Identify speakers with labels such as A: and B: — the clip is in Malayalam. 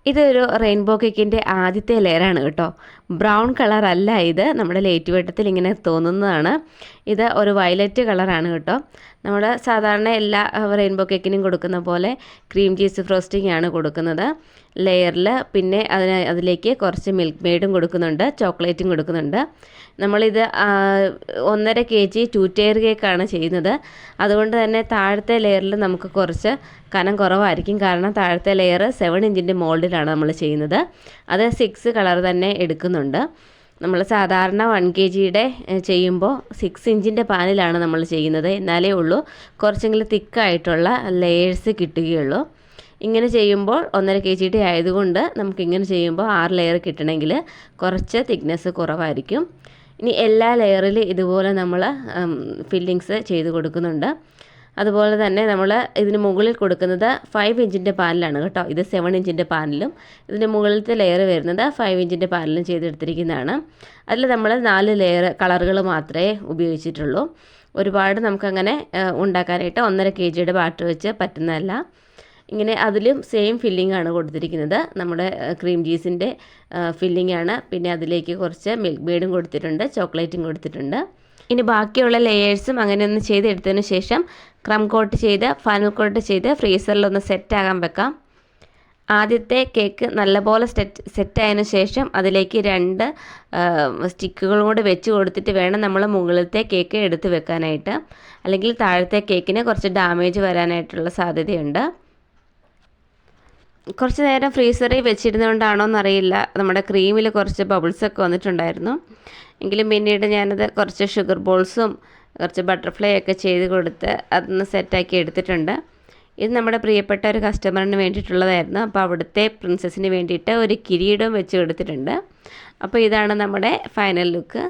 A: ഇതൊരു റെയിൻബോ കേക്കിൻ്റെ ആദ്യത്തെ ലെയറാണ് കേട്ടോ. ബ്രൗൺ കളറല്ല ഇത്, നമ്മുടെ ലൈറ്റ് വെട്ടത്തിൽ ഇങ്ങനെ തോന്നുന്നതാണ്. ഇത് ഒരു വയലറ്റ് കളറാണ് കേട്ടോ. നമ്മൾ സാധാരണ എല്ലാ റെയിൻബോ കേക്കിനും കൊടുക്കുന്ന പോലെ ക്രീം ചീസ് ഫ്രോസ്റ്റിംഗ് ആണ് കൊടുക്കുന്നത് ലെയറിൽ. പിന്നെ അതിലേക്ക് കുറച്ച് മിൽക്ക് മെയ്ഡും കൊടുക്കുന്നുണ്ട്, ചോക്ലേറ്റും കൊടുക്കുന്നുണ്ട്. നമ്മളിത് 1.5 kg 2 ടയർ കേക്കാണ് ചെയ്യുന്നത്. അതുകൊണ്ട് തന്നെ താഴത്തെ ലെയറിൽ നമുക്ക് കുറച്ച് കനം കുറവായിരിക്കും. കാരണം താഴത്തെ ലെയർ 7 ഇഞ്ചിൻ്റെ മോൾഡിലാണ് നമ്മൾ ചെയ്യുന്നത്. അത് 6 കളർ തന്നെ എടുക്കുന്നുണ്ട്. നമ്മൾ സാധാരണ 1 kgയുടെ ചെയ്യുമ്പോൾ 6 ഇഞ്ചിൻ്റെ പാനിലാണ് നമ്മൾ ചെയ്യുന്നത്. എന്നാലേ ഉള്ളൂ കുറച്ചെങ്കിലും തിക്കായിട്ടുള്ള ലെയേഴ്സ് കിട്ടുകയുള്ളൂ. ഇങ്ങനെ ചെയ്യുമ്പോൾ 1.5 kgയുടെ ആയതുകൊണ്ട് നമുക്കിങ്ങനെ ചെയ്യുമ്പോൾ 6 ലെയർ കിട്ടണമെങ്കിൽ കുറച്ച് തിക്നെസ് കുറവായിരിക്കും. ഇനി എല്ലാ ലെയറിലും ഇതുപോലെ നമ്മൾ ഫില്ലിങ്സ് ചെയ്ത് കൊടുക്കുന്നുണ്ട്. അതുപോലെ തന്നെ നമ്മൾ ഇതിന് മുകളിൽ കൊടുക്കുന്നത് 5 ഇഞ്ചിൻ്റെ പാനിലാണ് കേട്ടോ. ഇത് 7 ഇഞ്ചിൻ്റെ പാനിലും ഇതിൻ്റെ മുകളിലത്തെ ലെയർ വരുന്നത് 5 ഇഞ്ചിൻ്റെ പാനിലും ചെയ്തെടുത്തിരിക്കുന്നതാണ്. അതിൽ നമ്മൾ 4 ലെയർ കളറുകൾ മാത്രമേ ഉപയോഗിച്ചിട്ടുള്ളൂ. ഒരുപാട് നമുക്കങ്ങനെ ഉണ്ടാക്കാനായിട്ട് 1.5 kgയുടെ ബാറ്റർ വെച്ച് പറ്റുന്നതല്ല. ഇങ്ങനെ അതിലും സെയിം ഫില്ലിംഗ് ആണ് കൊടുത്തിരിക്കുന്നത്. നമ്മുടെ ക്രീം ചീസിൻ്റെ ഫില്ലിംഗ് ആണ്. പിന്നെ അതിലേക്ക് കുറച്ച് മിൽക്ക് മെയ്ഡും കൊടുത്തിട്ടുണ്ട്, ചോക്ലേറ്റും കൊടുത്തിട്ടുണ്ട്. ഇനി ബാക്കിയുള്ള ലെയേഴ്സും അങ്ങനെ ഒന്ന് ചെയ്തെടുത്തതിന് ശേഷം ക്രം കോട്ട് ചെയ്ത് ഫൈനൽ കോട്ട് ചെയ്ത് ഫ്രീസറിലൊന്ന് സെറ്റാകാൻ വെക്കാം. ആദ്യത്തെ കേക്ക് നല്ലപോലെ സെറ്റായതിനു ശേഷം അതിലേക്ക് 2 സ്റ്റിക്കുകളും കൂടെ വെച്ച് കൊടുത്തിട്ട് വേണം നമ്മൾ മുകളിലത്തെ കേക്ക് എടുത്ത് വെക്കാനായിട്ട്. അല്ലെങ്കിൽ താഴത്തെ കേക്കിന് കുറച്ച് ഡാമേജ് വരാനായിട്ടുള്ള സാധ്യതയുണ്ട്. കുറച്ച് നേരം ഫ്രീസറിൽ വെച്ചിരുന്നതുകൊണ്ടാണോ എന്നറിയില്ല, നമ്മുടെ ക്രീമിൽ കുറച്ച് ബബിൾസൊക്കെ വന്നിട്ടുണ്ടായിരുന്നു. എങ്കിലും പിന്നീട് ഞാനത് കുറച്ച് ഷുഗർ ബോൾസും കുറച്ച് ബട്ടർഫ്ലൈ ഒക്കെ ചെയ്ത് കൊടുത്ത് അതൊന്ന് സെറ്റാക്കി എടുത്തിട്ടുണ്ട്. ഇത് നമ്മുടെ പ്രിയപ്പെട്ട ഒരു കസ്റ്റമറിന് വേണ്ടിയിട്ടുള്ളതായിരുന്നു. അപ്പോൾ അവിടുത്തെ പ്രിൻസസിന് വേണ്ടിയിട്ട് ഒരു കിരീടം വെച്ച് കൊടുത്തിട്ടുണ്ട്. അപ്പോൾ ഇതാണ് നമ്മുടെ ഫൈനൽ ലുക്ക്.